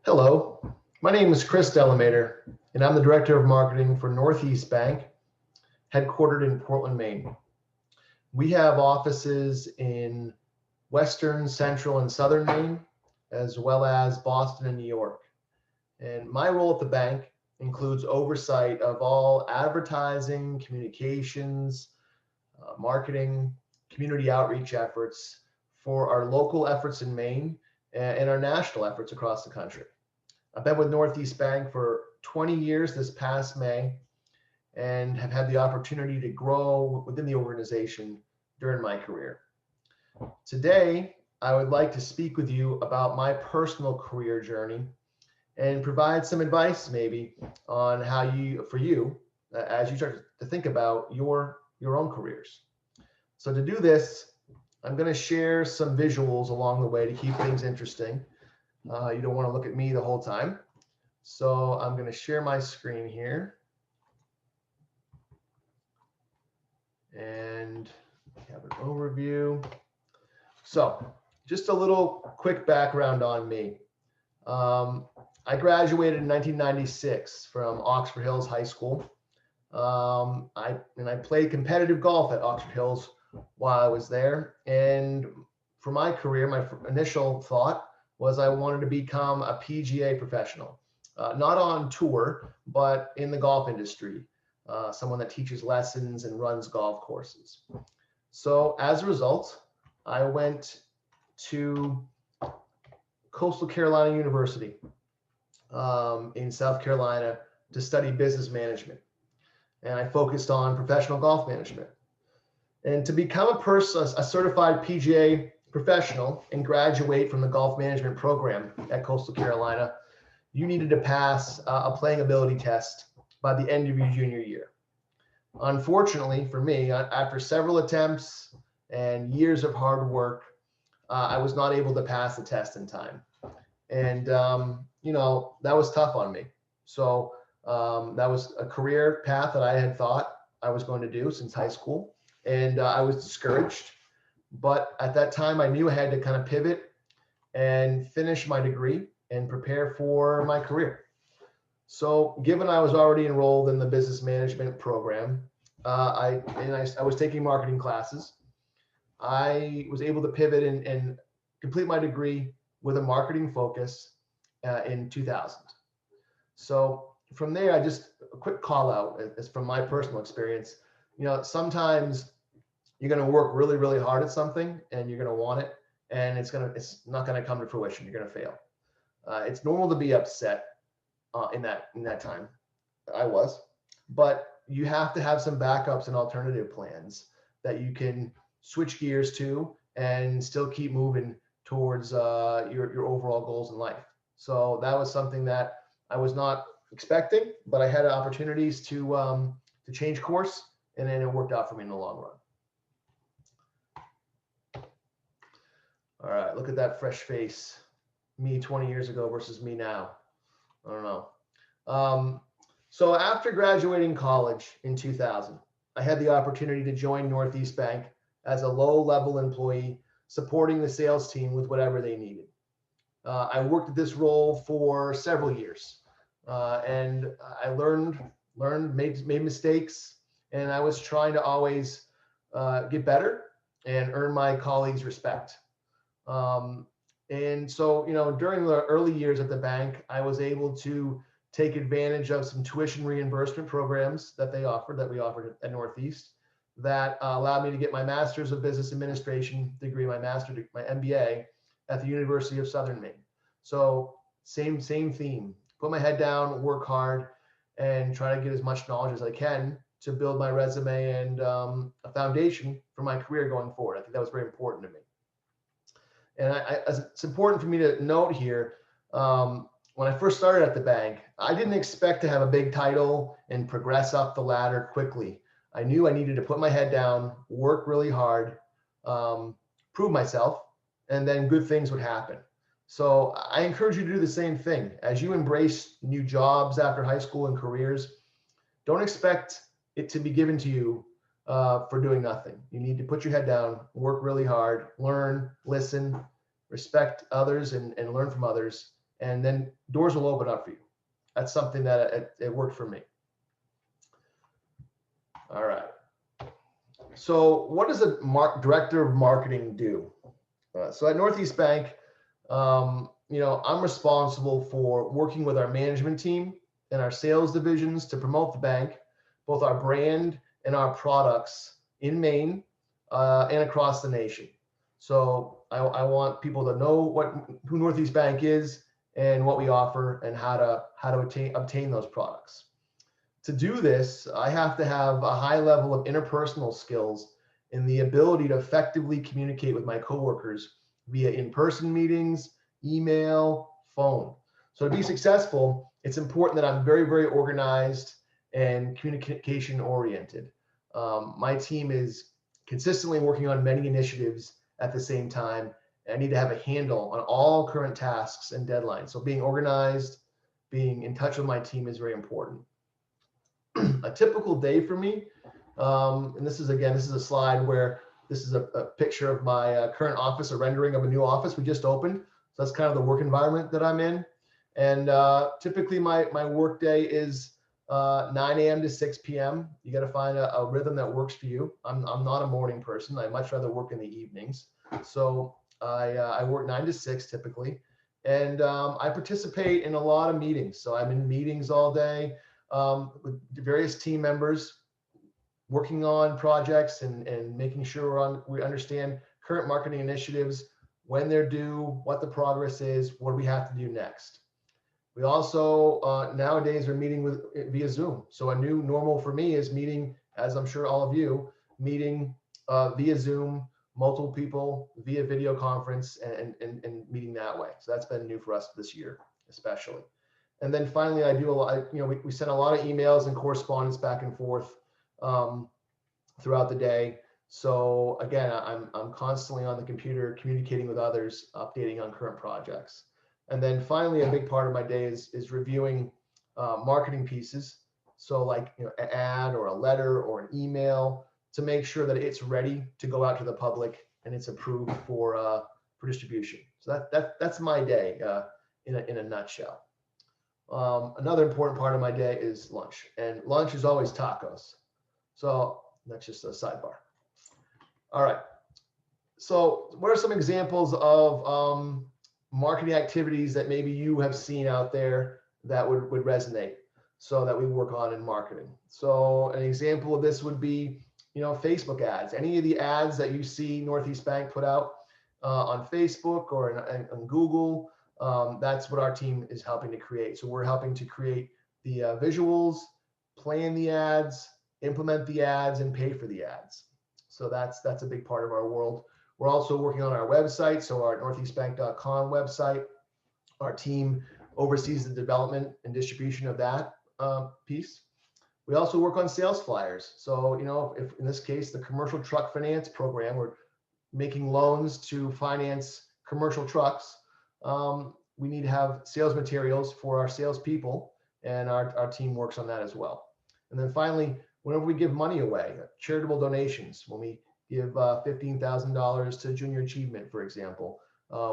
Hello, my name is Chris Delamater, and I'm the Director of Marketing for Northeast Bank, headquartered in Portland, Maine. We have offices in Western, Central, and Southern Maine, as well as Boston and New York. And my role at the bank includes oversight of all advertising, communications, marketing, community outreach efforts for our local efforts in Maine and our national efforts across the country. I've been with Northeast Bank for 20 years this past May and have had the opportunity to grow within the organization during my career. Today, I would like to speak with you about my personal career journey and provide some advice maybe on how as you start to think about your own careers. So to do this, I'm going to share some visuals along the way to keep things interesting. You don't want to look at me the whole time. So I'm going to share my screen here. And have an overview. So just a little quick background on me. I graduated in 1996 from Oxford Hills High School. I played competitive golf at Oxford Hills while I was there. And for my career, my initial thought was I wanted to become a PGA professional, not on tour, but in the golf industry, someone that teaches lessons and runs golf courses. So as a result, I went to Coastal Carolina University in South Carolina to study business management. And I focused on professional golf management. And to become a certified PGA professional and graduate from the golf management program at Coastal Carolina, you needed to pass a playing ability test by the end of your junior year. Unfortunately for me, after several attempts and years of hard work, I was not able to pass the test in time. And, that was tough on me. So that was a career path that I had thought I was going to do since high school. And I was discouraged. But at that time, I knew I had to kind of pivot and finish my degree and prepare for my career. So given I was already enrolled in the business management program, I was taking marketing classes. I was able to pivot and complete my degree with a marketing focus in 2000. So from there, a quick call out is from my personal experience. Sometimes you're going to work really, really hard at something and you're going to want it, and it's not going to come to fruition. You're going to fail. It's normal to be upset in that time. I was, but you have to have some backups and alternative plans that you can switch gears to and still keep moving towards your overall goals in life. So that was something that I was not expecting, but I had opportunities to change course, and then it worked out for me in the long run. All right, look at that fresh face. Me 20 years ago versus me now. I don't know. So after graduating college in 2000, I had the opportunity to join Northeast Bank as a low-level employee, supporting the sales team with whatever they needed. I worked at this role for several years, and I learned, made mistakes, and I was trying to always get better and earn my colleagues' respect. And so, during the early years at the bank, I was able to take advantage of some tuition reimbursement programs that we offered at Northeast that allowed me to get my Master's of Business Administration degree, my MBA at the University of Southern Maine. So same theme, put my head down, work hard, and try to get as much knowledge as I can to build my resume and a foundation for my career going forward. I think that was very important to me. And it's important for me to note here, when I first started at the bank, I didn't expect to have a big title and progress up the ladder quickly. I knew I needed to put my head down, work really hard, prove myself, and then good things would happen. So I encourage you to do the same thing. As you embrace new jobs after high school and careers, don't expect it to be given to you for doing nothing. You need to put your head down, work really hard, learn, listen, respect others, and learn from others, and then doors will open up for you. That's something that it worked for me. All right. So what does a director of marketing do? So at Northeast Bank, I'm responsible for working with our management team and our sales divisions to promote the bank, both our brand and our products in Maine and across the nation. So I want people to know who Northeast Bank is and what we offer and how to obtain those products. To do this, I have to have a high level of interpersonal skills and the ability to effectively communicate with my coworkers via in-person meetings, email, phone. So to be successful, it's important that I'm very, very organized and communication oriented. My team is consistently working on many initiatives at the same time. I need to have a handle on all current tasks and deadlines. So being organized, being in touch with my team is very important. A typical day for me, and this is a slide where this is a picture of my current office, a rendering of a new office we just opened. So that's kind of the work environment that I'm in. And typically my work day is 9 a.m. to 6 p.m. You got to find a rhythm that works for you. I'm not a morning person. I much rather work in the evenings. So I work 9 to 6 typically. And I participate in a lot of meetings. So I'm in meetings all day with various team members, working on projects and making sure we understand current marketing initiatives, when they're due, what the progress is, what do we have to do next. We also nowadays are meeting via Zoom. So a new normal for me is meeting, as I'm sure all of you, meeting via Zoom, multiple people via video conference and meeting that way. So that's been new for us this year, especially. And then finally, I do a lot, we send a lot of emails and correspondence back and forth throughout the day. So again, I'm constantly on the computer communicating with others, updating on current projects. And then finally, a big part of my day is reviewing marketing pieces. So like an ad or a letter or an email to make sure that it's ready to go out to the public and it's approved for distribution. So that's my day in a nutshell. Another important part of my day is lunch, and lunch is always tacos. So that's just a sidebar. All right. So what are some examples of marketing activities that maybe you have seen out there that would resonate, so that we work on in marketing? So an example of this would be, Facebook ads. Any of the ads that you see Northeast Bank put out on Facebook or on Google, that's what our team is helping to create. So we're helping to create the visuals, plan the ads, implement the ads, and pay for the ads. So that's a big part of our world. We're also working on our website, so our northeastbank.com website. Our team oversees the development and distribution of that piece. We also work on sales flyers. So, if in this case, the commercial truck finance program, we're making loans to finance commercial trucks. We need to have sales materials for our salespeople, and our team works on that as well. And then finally, whenever we give money away, charitable donations, when we give $15,000 to Junior Achievement, for example,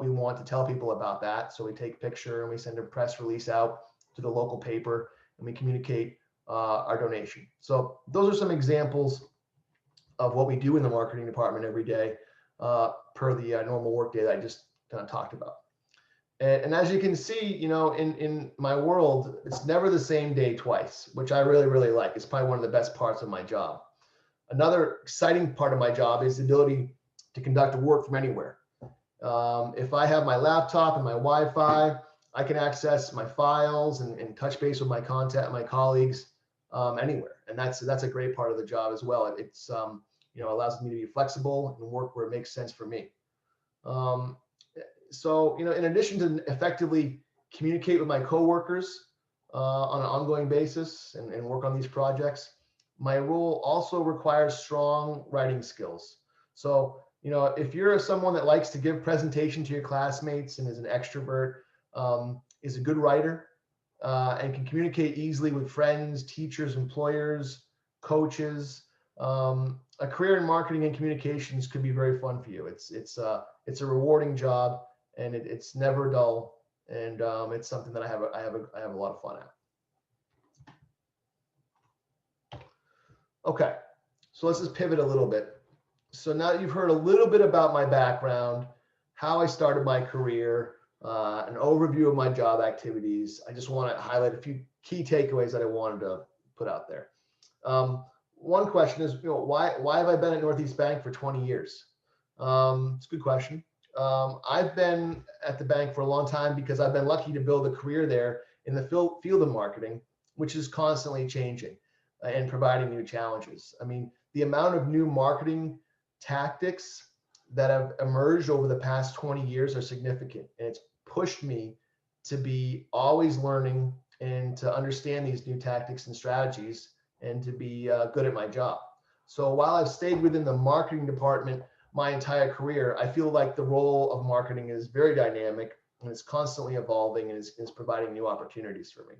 we want to tell people about that. So we take a picture and we send a press release out to the local paper and we communicate our donation. So those are some examples of what we do in the marketing department every day per the normal workday that I just kind of talked about. And as you can see, in my world, it's never the same day twice, which I really, really like. It's probably one of the best parts of my job. Another exciting part of my job is the ability to conduct work from anywhere. If I have my laptop and my Wi-Fi, I can access my files and touch base with my colleagues anywhere. And that's a great part of the job as well. It's allows me to be flexible and work where it makes sense for me. So, in addition to effectively communicate with my coworkers on an ongoing basis and work on these projects, my role also requires strong writing skills. So, if you're someone that likes to give presentation to your classmates and is an extrovert, is a good writer, and can communicate easily with friends, teachers, employers, coaches, a career in marketing and communications could be very fun for you. It's a rewarding job, and it's never dull, and it's something that I have a lot of fun at. Okay, so let's just pivot a little bit. So now that you've heard a little bit about my background, how I started my career, an overview of my job activities, I just want to highlight a few key takeaways that I wanted to put out there. One question is, why have I been at Northeast Bank for 20 years? It's a good question. I've been at the bank for a long time because I've been lucky to build a career there in the field of marketing, which is constantly changing and providing new challenges. I mean, the amount of new marketing tactics that have emerged over the past 20 years are significant, and it's pushed me to be always learning and to understand these new tactics and strategies and to be good at my job. So while I've stayed within the marketing department my entire career, I feel like the role of marketing is very dynamic and it's constantly evolving and is providing new opportunities for me.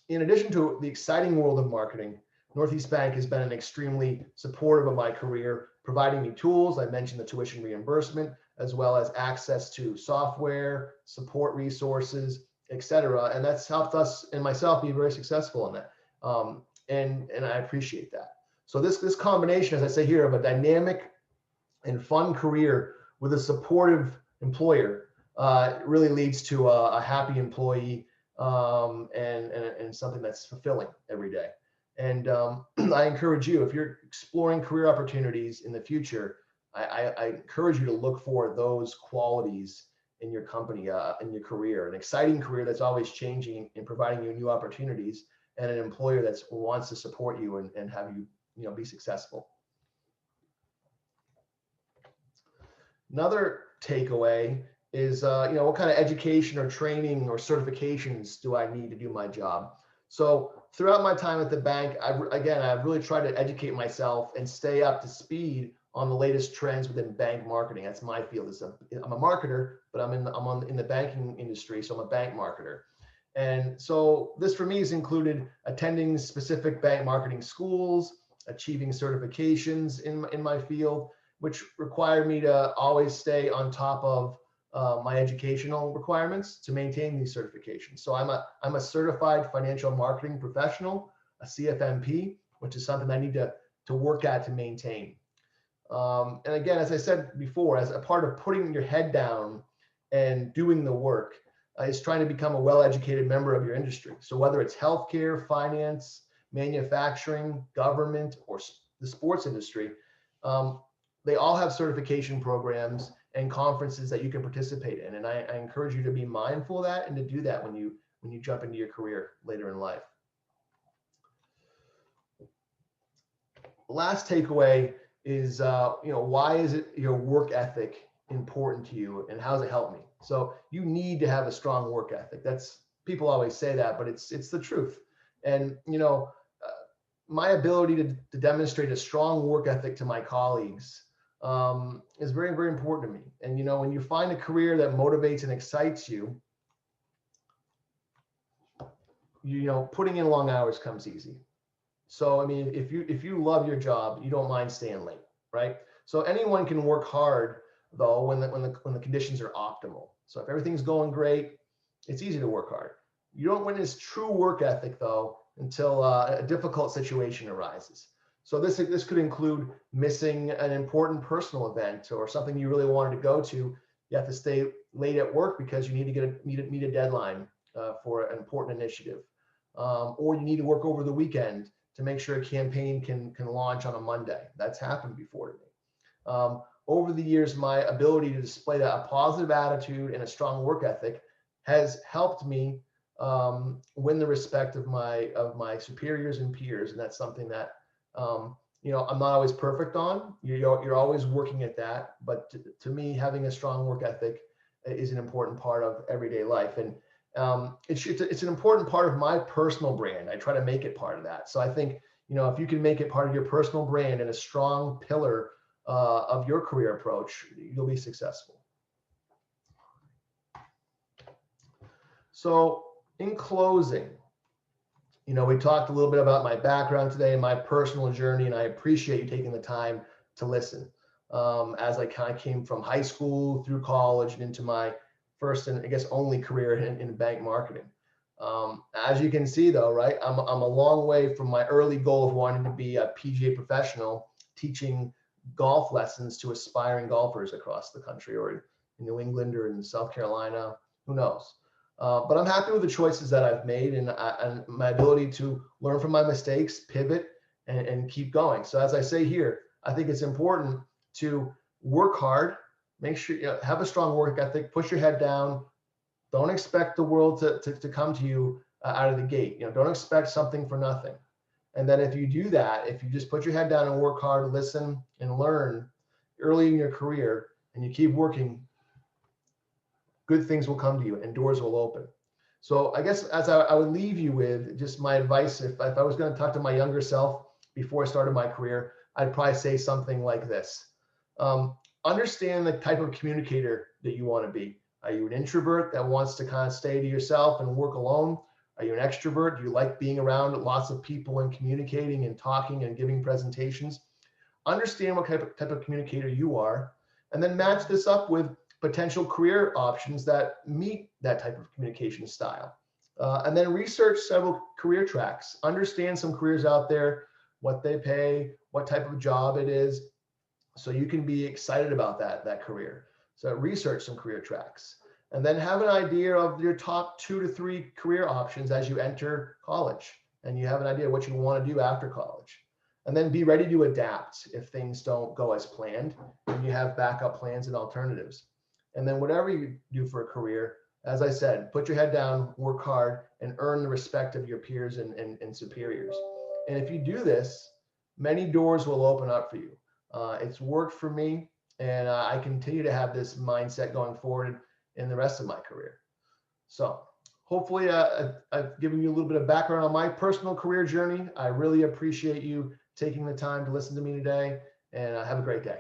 In addition to the exciting world of marketing, Northeast Bank has been extremely supportive of my career, providing me tools. I mentioned the tuition reimbursement, as well as access to software, support resources, etc. And that's helped us and myself be very successful in that. And I appreciate that. So this combination, as I say here, of a dynamic and fun career with a supportive employer really leads to a happy employee and something that's fulfilling every day. And I encourage you, if you're exploring career opportunities in the future, I encourage you to look for those qualities in your company, in your career, an exciting career that's always changing and providing you new opportunities, and an employer that wants to support you and have you, be successful. Another takeaway is, what kind of education or training or certifications do I need to do my job? So throughout my time at the bank, I've really tried to educate myself and stay up to speed on the latest trends within bank marketing. That's my field. I'm a marketer, but I'm in the banking industry, so I'm a bank marketer. And so this for me has included attending specific bank marketing schools, achieving certifications in my field, which required me to always stay on top of my educational requirements to maintain these certifications. So I'm a certified financial marketing professional, a CFMP, which is something I need to work at to maintain. And again, as I said before, as a part of putting your head down and doing the work, is trying to become a well-educated member of your industry. So whether it's healthcare, finance, manufacturing, government, or the sports industry, they all have certification programs and conferences that you can participate in. And I encourage you to be mindful of that and to do that when you jump into your career later in life. The last takeaway is, why is it your work ethic important to you and how does it help me? So you need to have a strong work ethic. People always say that, but it's the truth. And, my ability to demonstrate a strong work ethic to my colleagues is very, very important to me. And, when you find a career that motivates and excites you, putting in long hours comes easy. So, I mean, if you love your job, you don't mind staying late, right? So anyone can work hard though when the conditions are optimal. So if everything's going great, it's easy to work hard. You don't witness true work ethic though until a difficult situation arises. So this could include missing an important personal event or something you really wanted to go to. You have to stay late at work because you need to meet a deadline for an important initiative, or you need to work over the weekend to make sure a campaign can launch on a Monday. That's happened before to me. Over the years, my ability to display a positive attitude and a strong work ethic has helped me win the respect of my superiors and peers, and that's something that I'm not always perfect on. You're always working at that, but to me, having a strong work ethic is an important part of everyday life, and it's an important part of my personal brand. I try to make it part of that. So I think if you can make it part of your personal brand and a strong pillar of your career approach, you'll be successful. So in closing, we talked a little bit about my background today and my personal journey, and I appreciate you taking the time to listen. As I kind of came from high school through college and into my first and I guess only career in bank marketing. As you can see though, right, I'm a long way from my early goal of wanting to be a PGA professional teaching golf lessons to aspiring golfers across the country or in New England or in South Carolina, who knows. But I'm happy with the choices that I've made and my ability to learn from my mistakes, pivot, and keep going. So as I say here, I think it's important to work hard, make sure you have a strong work ethic, push your head down. Don't expect the world to come to you out of the gate. Don't expect something for nothing. And then if you do that, if you just put your head down and work hard, listen and learn early in your career, and you keep working, good things will come to you and doors will open. So I guess as I would leave you with just my advice, if I was going to talk to my younger self before I started my career, I'd probably say something like this. Understand the type of communicator that you want to be. Are you an introvert that wants to kind of stay to yourself and work alone? Are you an extrovert? Do you like being around lots of people and communicating and talking and giving presentations? Understand what type of communicator you are, and then match this up with potential career options that meet that type of communication style. And then research several career tracks. Understand some careers out there, what they pay, what type of job it is, so you can be excited about that career. So research some career tracks, and then have an idea of your top 2 to 3 career options as you enter college, and you have an idea of what you want to do after college. And then be ready to adapt if things don't go as planned, and you have backup plans and alternatives. And then whatever you do for a career, as I said, put your head down, work hard, and earn the respect of your peers and superiors. And if you do this, many doors will open up for you. It's worked for me, and I continue to have this mindset going forward in the rest of my career. So hopefully I've given you a little bit of background on my personal career journey. I really appreciate you taking the time to listen to me today, and have a great day.